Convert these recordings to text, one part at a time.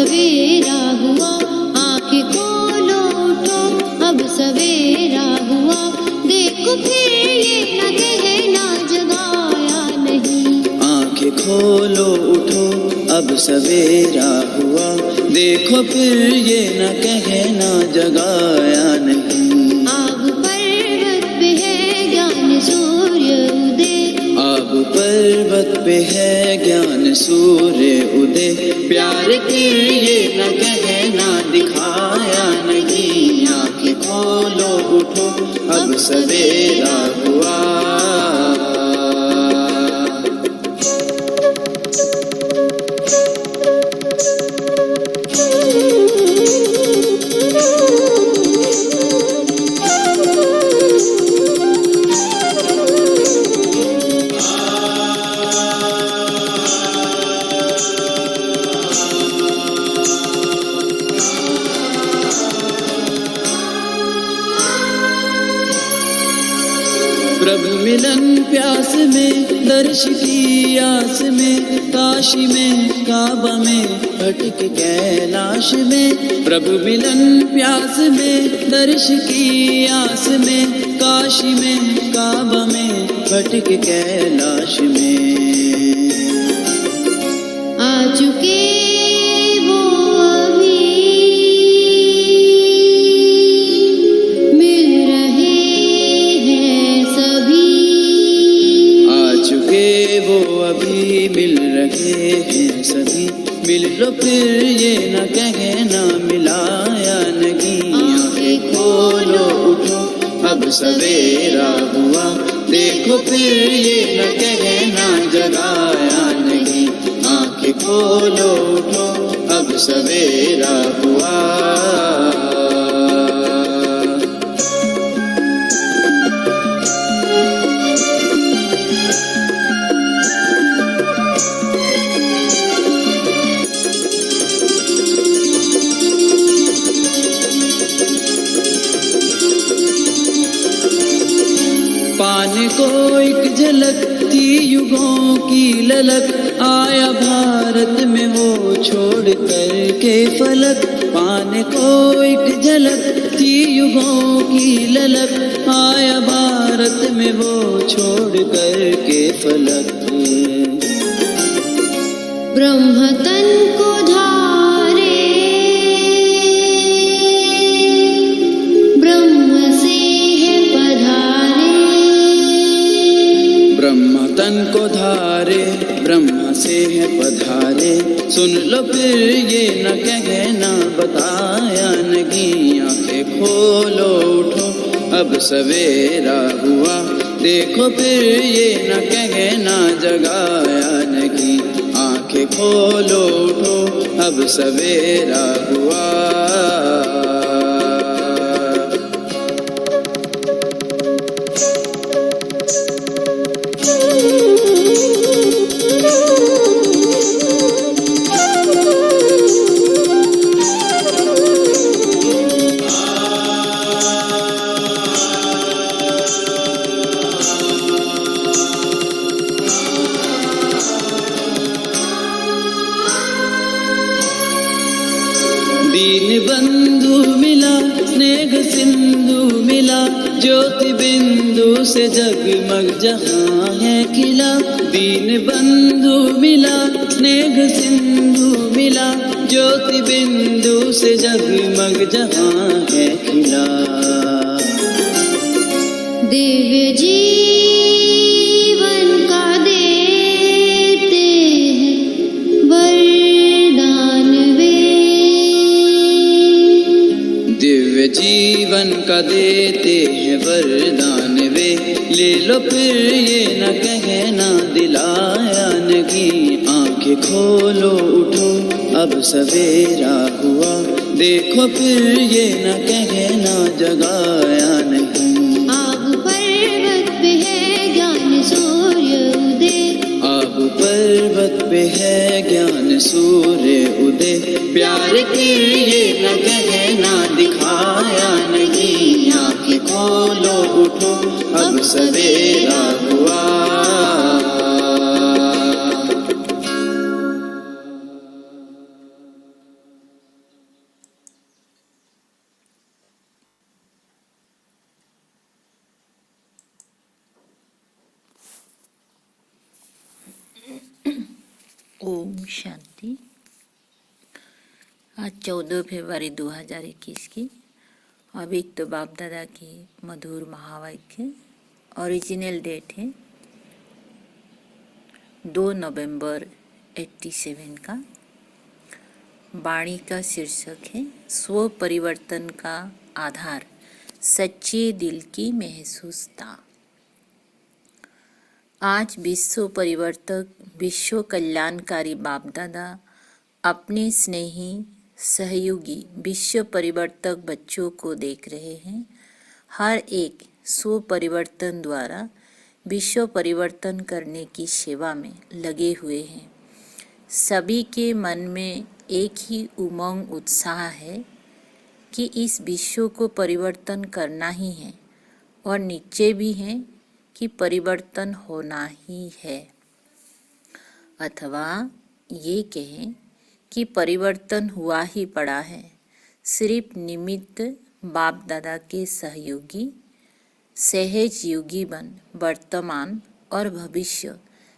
सवेरा हुआ, आंखें खोलो उठो अब सवेरा हुआ, देखो फिर ये न कहना जगाया नहीं। आंखें खोलो उठो अब सवेरा हुआ, देखो फिर ये न कहना जगाया नहीं। आग पर्वत पे है ज्ञान सूर्य उदय, आग पर्वत पे है ज्ञान सूर्य उदय, प्यार की ये न कहना दिखाया नहीं। आंखें खोलो उठो अब सवेरा हुआ। प्रभु मिलन प्यास में, दर्श की आस में, काशी में काबा में भटक कैलाश में। प्रभु मिलन प्यास में, दर्श की आस में, काशी में काबा में भटक कैलाश में। आ चुके मिल रहे हैं सभी, मिल लो फिर ये न कहना मिलाया नहीं। आंखें खोलो उठो अब सवेरा हुआ, देखो फिर ये न कहना जगाया नहीं। आंखें खोलो उठो अब सवेरा हुआ। पाने को एक झलक थी युगों की ललक, आया भारत में वो छोड़ कर के फलक। पाने को एक झलक थी युगों की ललक, आया भारत में वो छोड़ कर के फलक। ब्रह्म तन को धारे, ब्रह्म से है पधारे। ब्रह्म तन को धारे, ब्रह्म से है पधारे, सुन लो फिर ये न कहना बताया नहीं। आंखें खोलो उठो अब सवेरा हुआ, देखो फिर ये न कहना जगाया नहीं। आंखें खोलो उठो अब सवेरा हुआ। दीन बंधु मिला, स्नेह सिंधु मिला, ज्योति बिंदु से जगमग जहां है खिला। दीन बंधु मिला, स्नेह सिंधु मिला, ज्योति बिंदु से जगमग जहां है खिला। दिव्य जीवन का देते हैं वरदान वे, दिव्य जीवन का देते हैं वरदान वे, ले लो फिर ये न कहना दिलाया नहीं। आंखें खोलो उठो अब सवेरा हुआ, देखो फिर ये न कहना जगाया नहीं। आग पर्वत पे है ज्ञान सूर्य उदय, आग पर्वत पे है ज्ञान सूर्य उदय, प्यार की ये न कहना दिखाया नहीं। आंखें खोलो उठो अब सवेरा हुआ। ओम शांति। आज 14 फरवरी 2021 की अभी तो बाप दादा की मधुर महावाक्य ओरिजिनल डेट है 2 नवंबर 87 का। वाणी का शीर्षक है स्व परिवर्तन का आधार सच्चे दिल की महसूसता। आज विश्व परिवर्तक विश्व कल्याणकारी बाप दादा अपने स्नेही सहयोगी विश्व परिवर्तक बच्चों को देख रहे हैं। हर एक स्व परिवर्तन द्वारा विश्व परिवर्तन करने की सेवा में लगे हुए हैं। सभी के मन में एक ही उमंग उत्साह है कि इस विश्व को परिवर्तन करना ही है और निश्चय भी है कि परिवर्तन होना ही है, अथवा ये कहें कि परिवर्तन हुआ ही पड़ा है। सिर्फ निमित्त बाप दादा के सहयोगी सहज योगी बन वर्तमान और भविष्य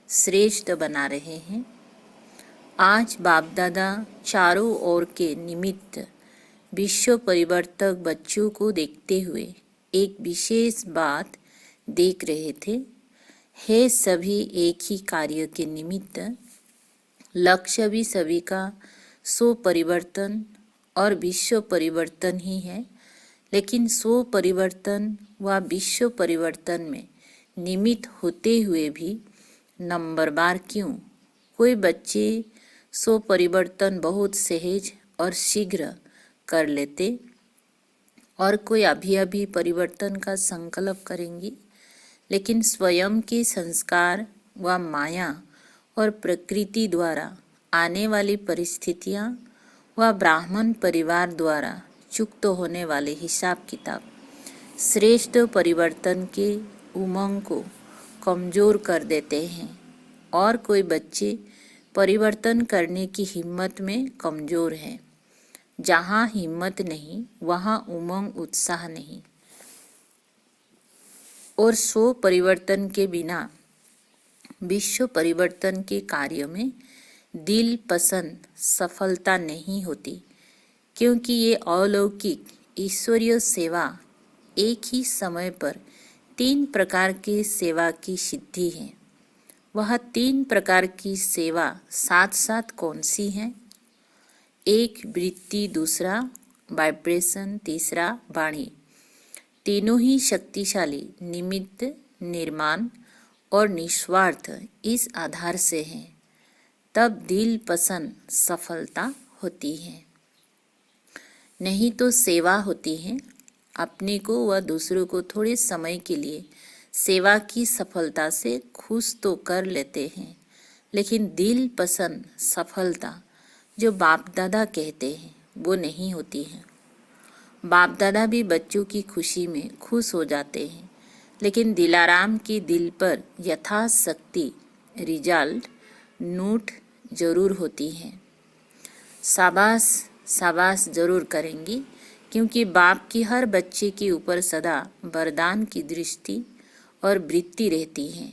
श्रेष्ठ बना रहे हैं। आज बाप दादा चारों ओर के निमित्त विश्व परिवर्तक बच्चों को देखते हुए एक विशेष बात देख रहे थे। हे सभी एक ही कार्य के निमित्त, लक्ष्य भी सभी का स्व परिवर्तन और विश्व परिवर्तन ही है। लेकिन स्व परिवर्तन व विश्व परिवर्तन में निमित्त होते हुए भी नंबरवार क्यों? कोई बच्चे स्व परिवर्तन बहुत सहज और शीघ्र कर लेते और कोई अभी अभी परिवर्तन का संकल्प करेंगे, लेकिन स्वयं के संस्कार व माया और प्रकृति द्वारा आने वाली परिस्थितियां व ब्राह्मण परिवार द्वारा चुक्त होने वाले हिसाब किताब श्रेष्ठ परिवर्तन के उमंग को कमजोर कर देते हैं। और कोई बच्चे परिवर्तन करने की हिम्मत में कमजोर हैं। जहाँ हिम्मत नहीं वहाँ उमंग उत्साह नहीं। और स्व परिवर्तन के बिना विश्व परिवर्तन के कार्य में दिल पसंद सफलता नहीं होती, क्योंकि ये अलौकिक ईश्वरीय सेवा एक ही समय पर 3 प्रकार की सेवा की सिद्धि है। वह 3 प्रकार की सेवा साथ साथ कौन सी हैं? एक वृत्ति, दूसरा वाइब्रेशन, तीसरा वाणी। तीनों ही शक्तिशाली निमित्त, निर्माण और निस्वार्थ इस आधार से हैं। तब दिल पसंद सफलता होती है। नहीं तो सेवा होती है। अपने को व दूसरों को थोड़े समय के लिए सेवा की सफलता से खुश तो कर लेते हैं, लेकिन दिल पसंद सफलता जो बाप दादा कहते हैं वो नहीं होती है। बाप दादा भी बच्चों की खुशी में खुश हो जाते हैं, लेकिन दिलाराम की दिल पर यथाशक्ति रिजल्ट नोट जरूर होती है। शाबाश शाबाश जरूर करेंगी, क्योंकि बाप की हर बच्चे के ऊपर सदा वरदान की दृष्टि और वृत्ति रहती है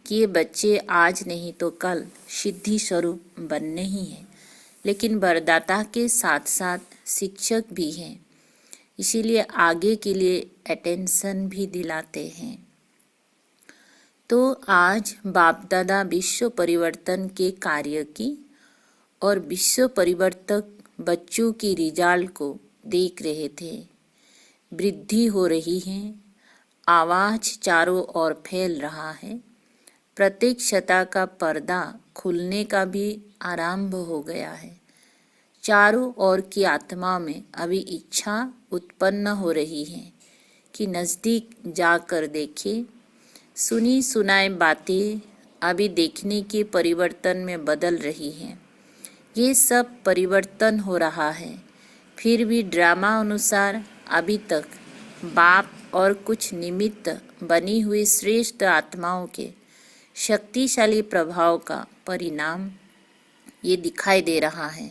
कि ये बच्चे आज नहीं तो कल सिद्धि स्वरूप बनने ही हैं। लेकिन वरदाता के साथ साथ शिक्षक भी हैं, इसीलिए आगे के लिए अटेंशन भी दिलाते हैं। तो आज बाप दादा विश्व परिवर्तन के कार्य की और विश्व परिवर्तक बच्चों की रिजल्ट को देख रहे थे। वृद्धि हो रही है, आवाज चारों ओर फैल रहा है, प्रत्यक्षता का पर्दा खुलने का भी आरंभ हो गया है। चारों ओर की आत्मा में अभी इच्छा उत्पन्न हो रही है कि नज़दीक जाकर देखे। सुनी सुनाई बातें अभी देखने के परिवर्तन में बदल रही हैं। ये सब परिवर्तन हो रहा है, फिर भी ड्रामा अनुसार अभी तक बाप और कुछ निमित्त बनी हुई श्रेष्ठ आत्माओं के शक्तिशाली प्रभाव का परिणाम ये दिखाई दे रहा है।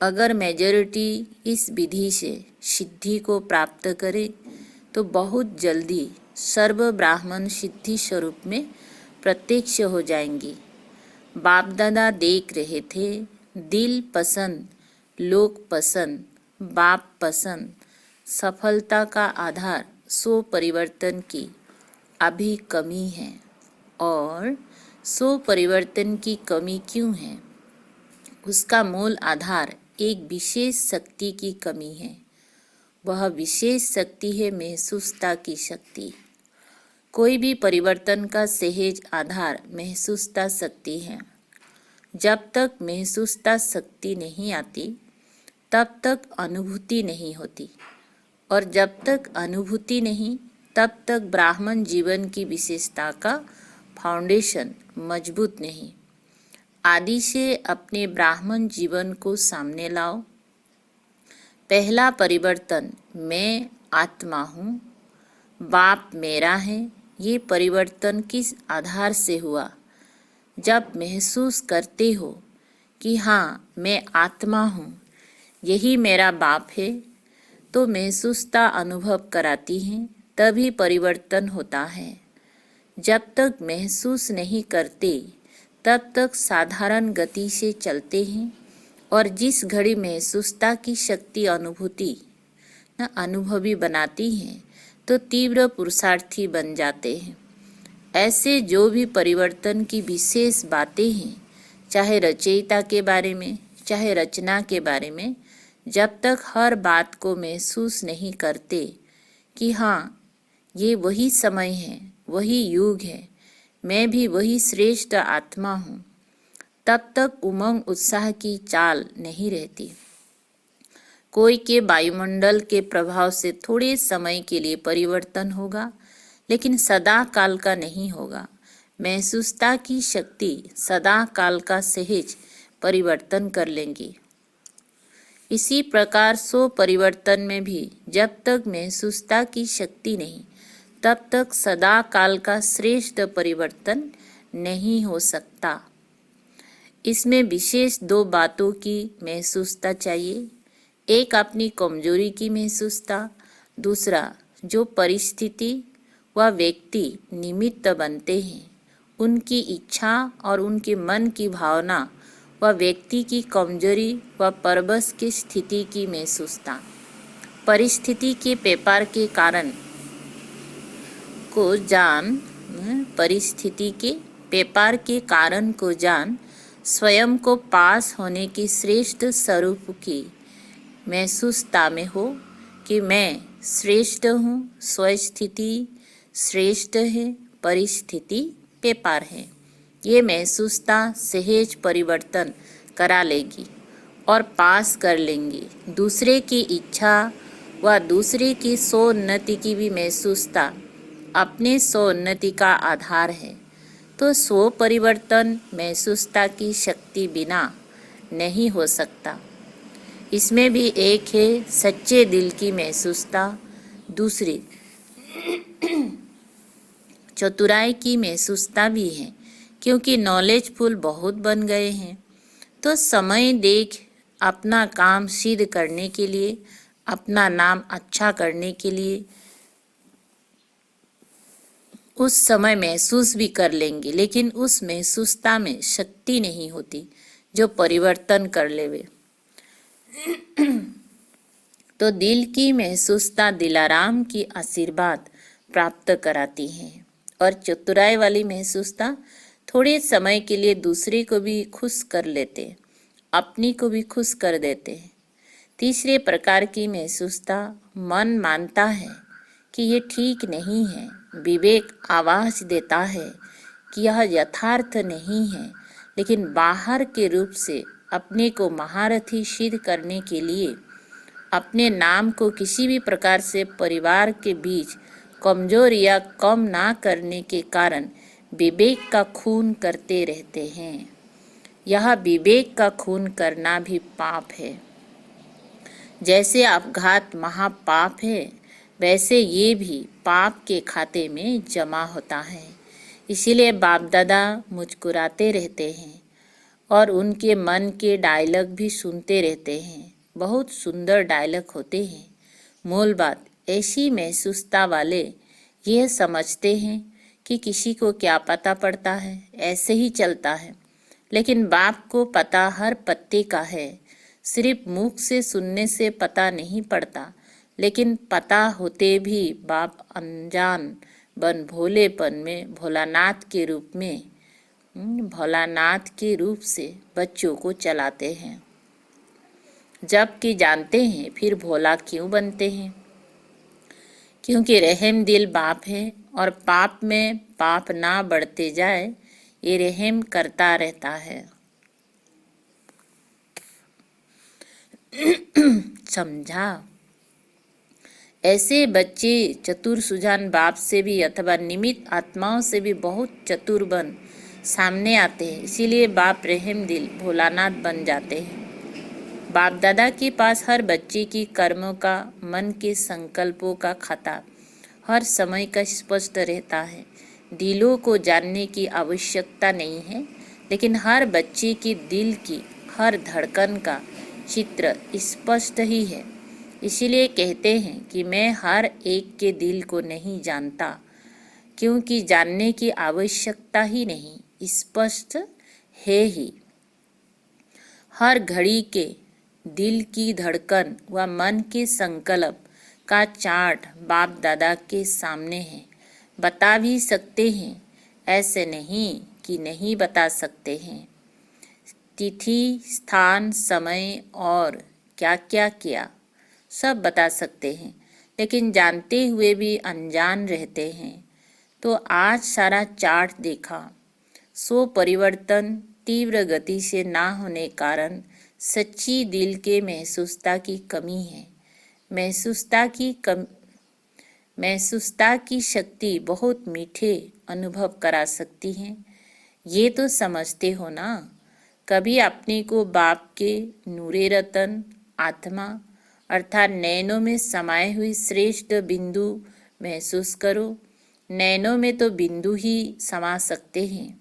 अगर मेजॉरिटी इस विधि से सिद्धि को प्राप्त करे तो बहुत जल्दी सर्व ब्राह्मण सिद्धि स्वरूप में प्रत्यक्ष हो जाएंगी। बाप दादा देख रहे थे, दिल पसंद, लोग पसंद, बाप पसंद, सफलता का आधार स्व परिवर्तन की अभी कमी है। और स्व परिवर्तन की कमी क्यों है? उसका मूल आधार एक विशेष शक्ति की कमी है। वह विशेष शक्ति है महसूसता की शक्ति। कोई भी परिवर्तन का सहज आधार महसूसता शक्ति है। जब तक महसूसता शक्ति नहीं आती तब तक अनुभूति नहीं होती, और जब तक अनुभूति नहीं तब तक ब्राह्मण जीवन की विशेषता का फाउंडेशन मजबूत नहीं। आदि से अपने ब्राह्मण जीवन को सामने लाओ। पहला परिवर्तन मैं आत्मा हूँ, बाप मेरा है। ये परिवर्तन किस आधार से हुआ? जब महसूस करते हो कि हाँ मैं आत्मा हूँ, यही मेरा बाप है, तो महसूसता अनुभव कराती है, तभी परिवर्तन होता है। जब तक महसूस नहीं करते तब तक साधारण गति से चलते हैं, और जिस घड़ी महसूसता की शक्ति अनुभूति न अनुभवी बनाती है तो तीव्र पुरुषार्थी बन जाते हैं। ऐसे जो भी परिवर्तन की विशेष बातें हैं, चाहे रचयिता के बारे में चाहे रचना के बारे में, जब तक हर बात को महसूस नहीं करते कि हाँ ये वही समय है, वही युग है, मैं भी वही श्रेष्ठ आत्मा हूँ, तब तक उमंग उत्साह की चाल नहीं रहती। कोई के वायुमंडल के प्रभाव से थोड़े समय के लिए परिवर्तन होगा, लेकिन सदा काल का नहीं होगा। महसूसता की शक्ति सदा काल का सहज परिवर्तन कर लेंगी। इसी प्रकार स्व परिवर्तन में भी जब तक महसूसता की शक्ति नहीं, तब तक सदा काल का श्रेष्ठ परिवर्तन नहीं हो सकता। इसमें विशेष दो बातों की महसूसता चाहिए। एक अपनी कमजोरी की महसूसता, दूसरा जो परिस्थिति व व्यक्ति निमित्त बनते हैं उनकी इच्छा और उनके मन की भावना व व्यक्ति की कमजोरी व परबस की स्थिति की महसूसता। परिस्थिति के व्यापार के कारण को जान, परिस्थिति के व्यापार के कारण को जान, स्वयं को पास होने की श्रेष्ठ स्वरूप की महसूसता में हो कि मैं श्रेष्ठ हूँ, स्वस्थिति श्रेष्ठ है, परिस्थिति व्यापार है। ये महसूसता सहज परिवर्तन करा लेगी और पास कर लेंगी। दूसरे की इच्छा व दूसरे की स्वोन्नति की भी महसूसता अपने स्वोन्नति का आधार है, तो स्व परिवर्तन महसूसता की शक्ति बिना नहीं हो सकता। इसमें भी एक है सच्चे दिल की महसूसता, दूसरी चतुराई की महसूसता भी है। क्योंकि नॉलेजफुल बहुत बन गए हैं, तो समय देख अपना काम सिद्ध करने के लिए, अपना नाम अच्छा करने के लिए उस समय महसूस भी कर लेंगे, लेकिन उस महसूसता में शक्ति नहीं होती जो परिवर्तन कर लेवे। तो दिल की महसूसता दिलाराम की आशीर्वाद प्राप्त कराती है, और चतुराई वाली महसूसता थोड़े समय के लिए दूसरे को भी खुश कर लेते, अपनी को भी खुश कर देते हैं। तीसरे प्रकार की महसूसता मन मानता है कि ये ठीक नहीं है, विवेक आवाज देता है कि यह यथार्थ नहीं है, लेकिन बाहर के रूप से अपने को महारथी सिद्ध करने के लिए अपने नाम को किसी भी प्रकार से परिवार के बीच कमजोर या कम ना करने के कारण विवेक का खून करते रहते हैं। यह विवेक का खून करना भी पाप है। जैसे अपघात महापाप है, वैसे ये भी पाप के खाते में जमा होता है। इसीलिए बाप दादा मुस्कुराते रहते हैं और उनके मन के डायलॉग भी सुनते रहते हैं। बहुत सुंदर डायलॉग होते हैं। मूल बात ऐसी महसूसता वाले यह समझते हैं कि किसी को क्या पता पड़ता है, ऐसे ही चलता है, लेकिन बाप को पता हर पत्ते का है। सिर्फ मुख से सुनने से पता नहीं पड़ता, लेकिन पता होते भी बाप अनजान बन भोलेपन में भोलानाथ के रूप से बच्चों को चलाते हैं, जबकि जानते हैं फिर भोला क्यों बनते हैं? क्योंकि रहम दिल बाप है और पाप में पाप ना बढ़ते जाए, ये रहम करता रहता है। समझा? ऐसे बच्चे चतुर सुजान बाप से भी अथवा निमित्त आत्माओं से भी बहुत चतुर बन सामने आते हैं। इसीलिए बाप रहम दिल भोलानाथ बन जाते हैं। बाप दादा के पास हर बच्चे की कर्मों का, मन के संकल्पों का खाता हर समय का स्पष्ट रहता है। दिलों को जानने की आवश्यकता नहीं है, लेकिन हर बच्चे के दिल की हर धड़कन का चित्र स्पष्ट ही है। इसीलिए कहते हैं कि मैं हर एक के दिल को नहीं जानता, क्योंकि जानने की आवश्यकता ही नहीं, स्पष्ट है ही। हर घड़ी के दिल की धड़कन व मन के संकल्प का चार्ट बाप दादा के सामने है। बता भी सकते हैं, ऐसे नहीं कि नहीं बता सकते हैं। तिथि, स्थान, समय और क्या क्या किया सब बता सकते हैं, लेकिन जानते हुए भी अनजान रहते हैं। तो आज सारा चार्ट देखा। सो परिवर्तन तीव्र गति से ना होने कारण सच्ची दिल के महसूसता की कमी है। महसूसता की शक्ति बहुत मीठे अनुभव करा सकती है। ये तो समझते हो ना। कभी अपने को बाप के नूरे रतन आत्मा अर्थात नैनों में समाये हुई श्रेष्ठ बिंदु महसूस करो। नैनों में तो बिंदु ही समा सकते हैं,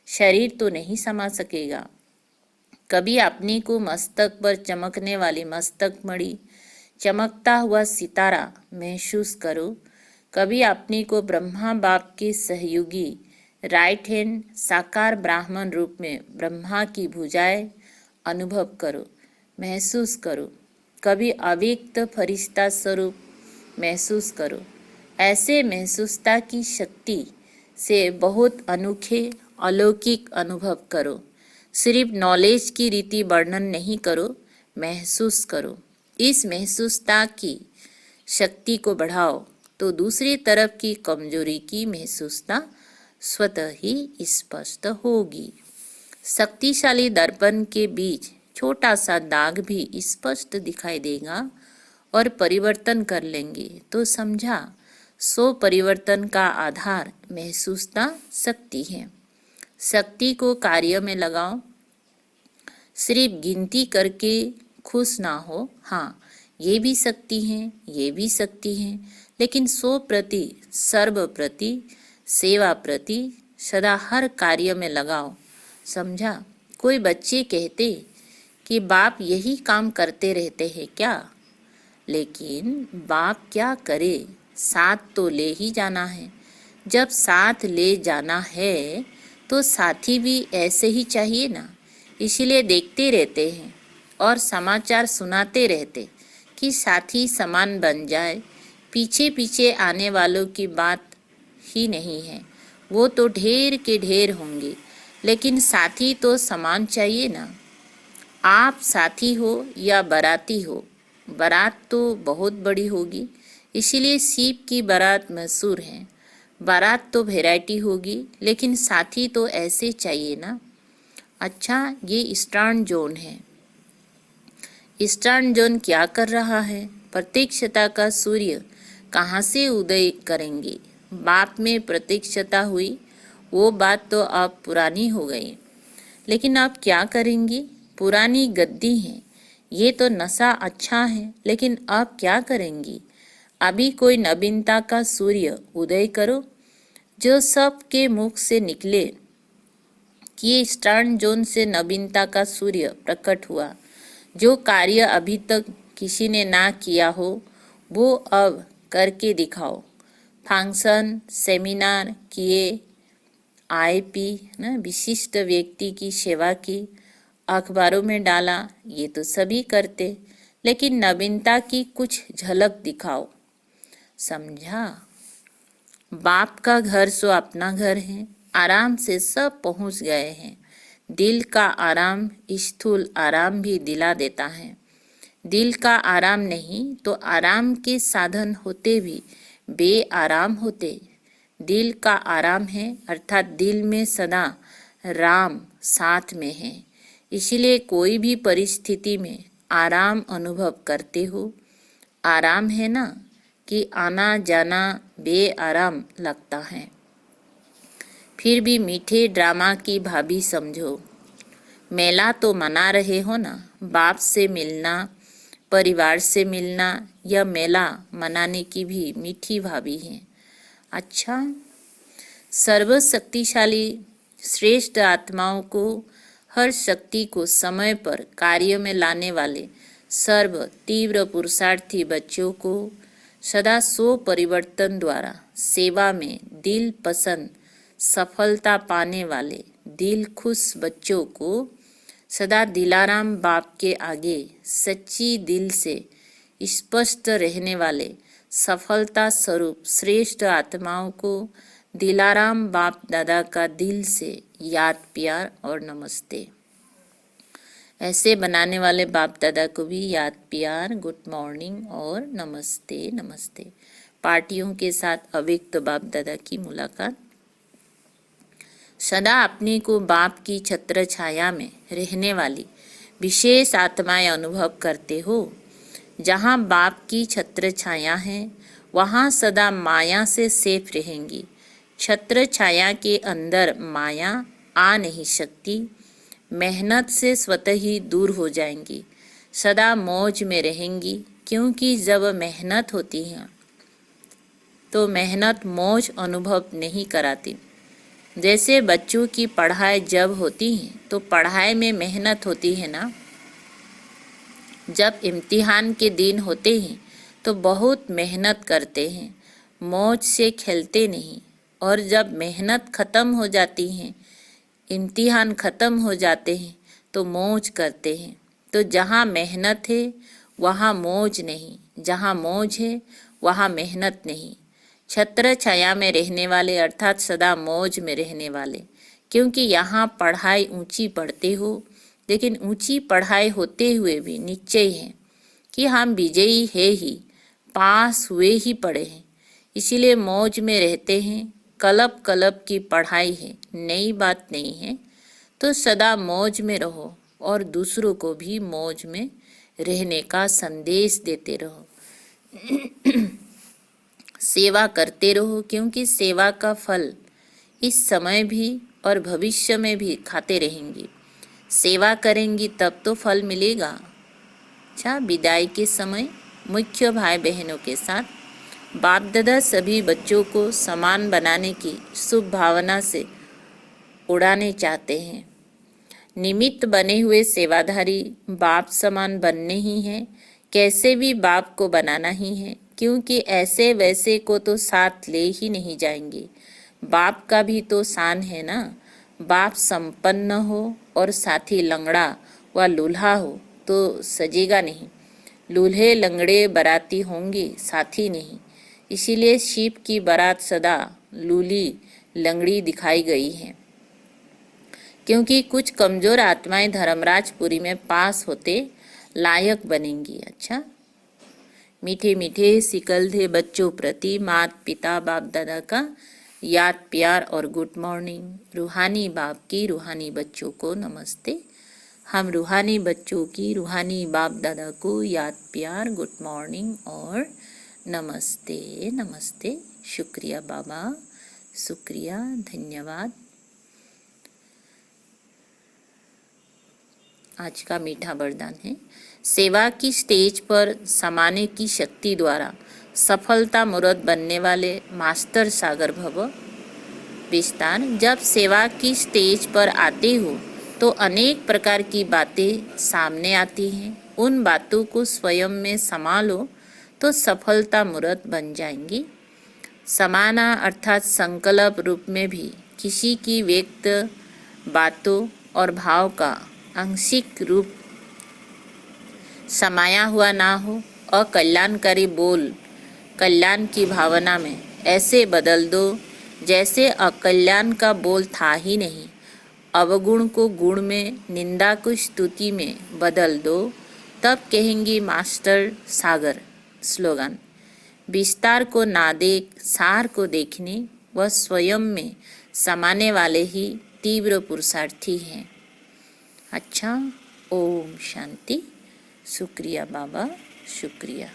शरीर तो नहीं समा सकेगा। कभी अपने को मस्तक पर चमकने वाली मस्तक मणि, चमकता हुआ सितारा महसूस करो। कभी अपने को ब्रह्मा बाप के सहयोगी राइट हैंड साकार ब्राह्मण रूप में ब्रह्मा की भुजाएं अनुभव करो, महसूस करो। कभी अव्यक्त फरिश्ता स्वरूप महसूस करो। ऐसे महसूसता की शक्ति से बहुत अनोखे अलौकिक अनुभव करो। सिर्फ नॉलेज की रीति वर्णन नहीं करो, महसूस करो। इस महसूसता की शक्ति को बढ़ाओ तो दूसरी तरफ की कमजोरी की महसूसता स्वतः ही स्पष्ट होगी। शक्तिशाली दर्पण के बीच छोटा सा दाग भी स्पष्ट दिखाई देगा और परिवर्तन कर लेंगे तो समझा। सो परिवर्तन का आधार महसूसता शक्ति है। शक्ति को कार्य में लगाओ। सिर्फ गिनती करके खुश ना हो। हाँ, ये भी शक्ति है, ये भी शक्ति है, लेकिन सो प्रति, सर्व प्रति, सेवा प्रति सदा हर कार्य में लगाओ। समझा? कोई बच्चे कहते कि बाप यही काम करते रहते हैं क्या? लेकिन बाप क्या करे, साथ तो ले ही जाना है। जब साथ ले जाना है तो साथी भी ऐसे ही चाहिए ना। इसीलिए देखते रहते हैं और समाचार सुनाते रहते कि साथी समान बन जाए। पीछे पीछे आने वालों की बात ही नहीं है, वो तो ढेर के ढेर होंगे, लेकिन साथी तो समान चाहिए ना। आप साथी हो या बाराती हो, बारात तो बहुत बड़ी होगी, इसीलिए सीप की बारात मशहूर है। बारात तो वैरायटी होगी, लेकिन साथी तो ऐसे चाहिए ना। अच्छा, ये ईस्टर्न जोन है। ईस्टर्न जोन क्या कर रहा है? प्रत्यक्षता का सूर्य कहाँ से उदय करेंगे? बाप में प्रत्यक्षता हुई, वो बात तो अब पुरानी हो गई, लेकिन आप क्या करेंगी? पुरानी गद्दी है, ये तो नशा अच्छा है, लेकिन आप क्या करेंगी? अभी कोई नवीनता का सूर्य उदय करो, जो सबके मुख से निकले कि ये ईस्टर्न जोन से नवीनता का सूर्य प्रकट हुआ। जो कार्य अभी तक किसी ने ना किया हो, वो अब करके दिखाओ। फंक्शन, सेमिनार किए, आए पी ना विशिष्ट व्यक्ति की सेवा की, अखबारों में डाला, ये तो सभी करते, लेकिन नवीनता की कुछ झलक दिखाओ। समझा? बाप का घर सो अपना घर है, आराम से सब पहुंच गए हैं। दिल का आराम स्थूल आराम भी दिला देता है। दिल का आराम नहीं तो आराम के साधन होते भी बेआराम होते। दिल का आराम है अर्थात दिल में सदा राम साथ में है, इसलिए कोई भी परिस्थिति में आराम अनुभव करते हो। आराम है ना कि आना जाना बेआराम लगता है। फिर भी मीठे ड्रामा की भाभी समझो। मेला तो मना रहे हो ना, बाप से मिलना, परिवार से मिलना, यह मेला मनाने की भी मीठी भाभी है। अच्छा, सर्वशक्तिशाली श्रेष्ठ आत्माओं को, हर शक्ति को समय पर कार्य में लाने वाले सर्व तीव्र पुरुषार्थी बच्चों को सदा स्व परिवर्तन द्वारा सेवा में दिल पसंद सफलता पाने वाले दिल खुश बच्चों को सदा दिलाराम बाप के आगे सच्ची दिल से स्पष्ट रहने वाले सफलता स्वरूप श्रेष्ठ आत्माओं को दिलाराम बाप दादा का दिल से याद प्यार और नमस्ते। ऐसे बनाने वाले बाप दादा को भी याद प्यार, गुड मॉर्निंग और नमस्ते नमस्ते। पार्टियों के साथ अव्यक्त बाप दादा की मुलाकात। सदा अपने को बाप की छत्र छाया में रहने वाली विशेष आत्माएं अनुभव करते हो। जहाँ बाप की छत्र छाया है वहाँ सदा माया से सेफ रहेंगी। छत्र छाया के अंदर माया आ नहीं सकती, मेहनत से स्वतः ही दूर हो जाएंगी। सदा मौज में रहेंगी, क्योंकि जब मेहनत होती है तो मेहनत मौज अनुभव नहीं कराती। जैसे बच्चों की पढ़ाई जब होती है तो पढ़ाई में मेहनत होती है ना। जब इम्तिहान के दिन होते हैं तो बहुत मेहनत करते हैं, मौज से खेलते नहीं। और जब मेहनत ख़त्म हो जाती है, इम्तिहान ख़त्म हो जाते हैं तो मौज करते हैं। तो जहाँ मेहनत है वहाँ मौज नहीं, जहाँ मौज है वहाँ मेहनत नहीं। छत्र छाया में रहने वाले अर्थात सदा मौज में रहने वाले, क्योंकि यहाँ पढ़ाई ऊंची पढ़ते हो, लेकिन ऊंची पढ़ाई होते हुए भी निश्चय है कि हम विजयी है ही, पास हुए ही पड़े हैं, इसीलिए मौज में रहते हैं। कलब कलब की पढ़ाई है, नई बात नहीं है। तो सदा मौज में रहो और दूसरों को भी मौज में रहने का संदेश देते रहो। सेवा करते रहो, क्योंकि सेवा का फल इस समय भी और भविष्य में भी खाते रहेंगी। सेवा करेंगी तब तो फल मिलेगा। अच्छा, विदाई के समय मुख्य भाई बहनों के साथ बाप दादा सभी बच्चों को समान बनाने की शुभ भावना से उड़ाने चाहते हैं। निमित्त बने हुए सेवाधारी बाप समान बनने ही हैं, कैसे भी बाप को बनाना ही है, क्योंकि ऐसे वैसे को तो साथ ले ही नहीं जाएंगे। बाप का भी तो शान है ना। बाप संपन्न हो और साथी लंगड़ा व लूल्हा हो तो सजेगा नहीं। लूल्हे लंगड़े बराती होंगे, साथी नहीं। इसीलिए शिव की बारात सदा लूली लंगड़ी दिखाई गई है, क्योंकि कुछ कमजोर आत्माएं धर्मराजपुरी में पास होते लायक बनेंगी। अच्छा, मीठे मीठे सिकलधे बच्चों प्रति माता पिता बाप दादा का याद प्यार और गुड मॉर्निंग। रूहानी बाप की रूहानी बच्चों को नमस्ते। हम रूहानी बच्चों की रूहानी बाप दादा को याद प्यार, गुड मॉर्निंग और नमस्ते नमस्ते। शुक्रिया बाबा, शुक्रिया, धन्यवाद। आज का मीठा वरदान है, सेवा की स्टेज पर समाने की शक्ति द्वारा सफलता मूर्त बनने वाले मास्टर सागर भव। विस्तार, जब सेवा की स्टेज पर आते हो तो अनेक प्रकार की बातें सामने आती हैं। उन बातों को स्वयं में समा लो तो सफलता मूर्त बन जाएंगी। समाना अर्थात संकल्प रूप में भी किसी की व्यक्त बातों और भाव का आंशिक रूप समाया हुआ ना हो। अकल्याणकारी बोल कल्याण की भावना में ऐसे बदल दो जैसे अकल्याण का बोल था ही नहीं। अवगुण को गुण में, निंदा को स्तुति में बदल दो, तब कहेंगे मास्टर सागर। स्लोगन: विस्तार को ना देख, सार को देखने व स्वयं में समाने वाले ही तीव्र पुरुषार्थी हैं। अच्छा, ओम शांति। शुक्रिया बाबा, शुक्रिया।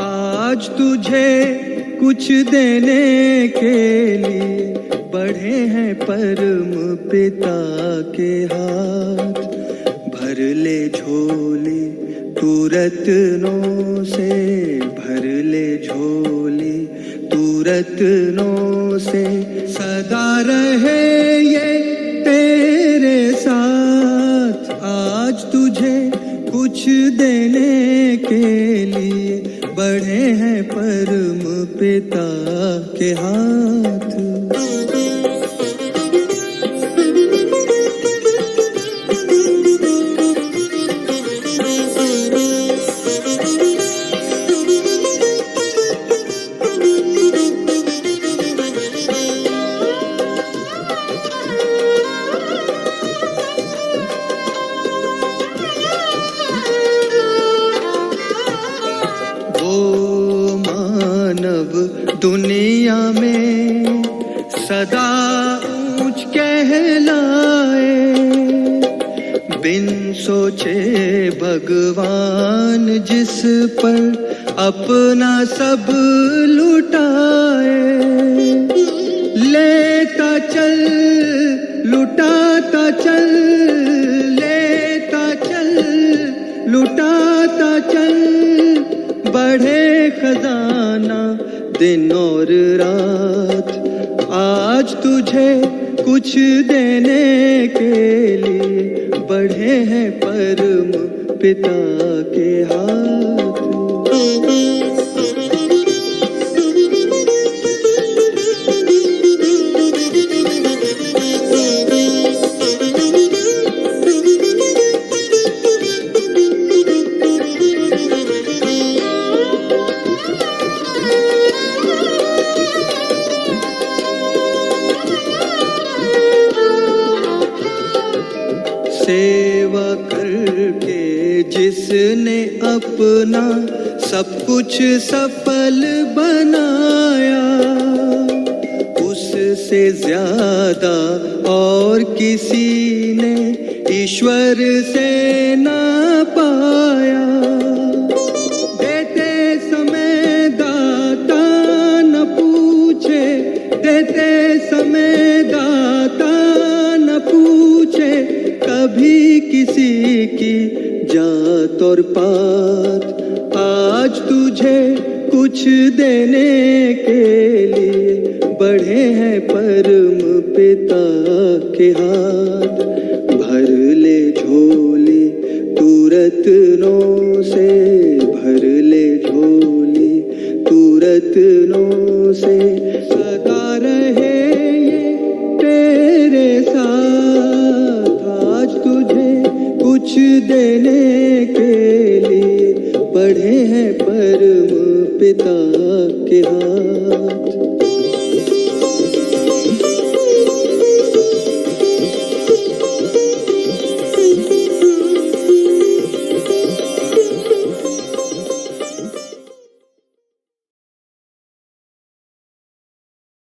आज तुझे कुछ देने के लिए बढ़े हैं परम पिता के हाथ। भर ले झोली तू रत्नों से, भर ले झोली तू रत्नों से। सदा रहे ये तेरे साथ। आज तुझे कुछ देने के लिए बढ़े हैं परम पिता के हाथ। दुनिया में सदा ऊंच कहलाए, बिन सोचे भगवान जिस पर अपना सब लुटाए। लेता चल लुटाता चल, लेता चल लुटाता चल। बढ़े खजाना दिन और रात। आज तुझे कुछ देने के लिए बढ़े हैं परम पिता के हाथ। सेवा करके जिसने अपना सब कुछ सफल बनाया, उससे ज्यादा और किसी ने ईश्वर से ना पाया। देते समय दाता न पूछे, देते समय दाता न पूछे कभी किसी की जात और पात। आज तुझे कुछ देने के लिए बढ़े हैं परम पिता के हाथ। भर ले झोली तू रत्नों से, भर ले झोली तू रत्नों से। सदा रहे ये तेरे साथ। आज तुझे कुछ देने के लिए बढ़े हैं परम पिता के हाथ।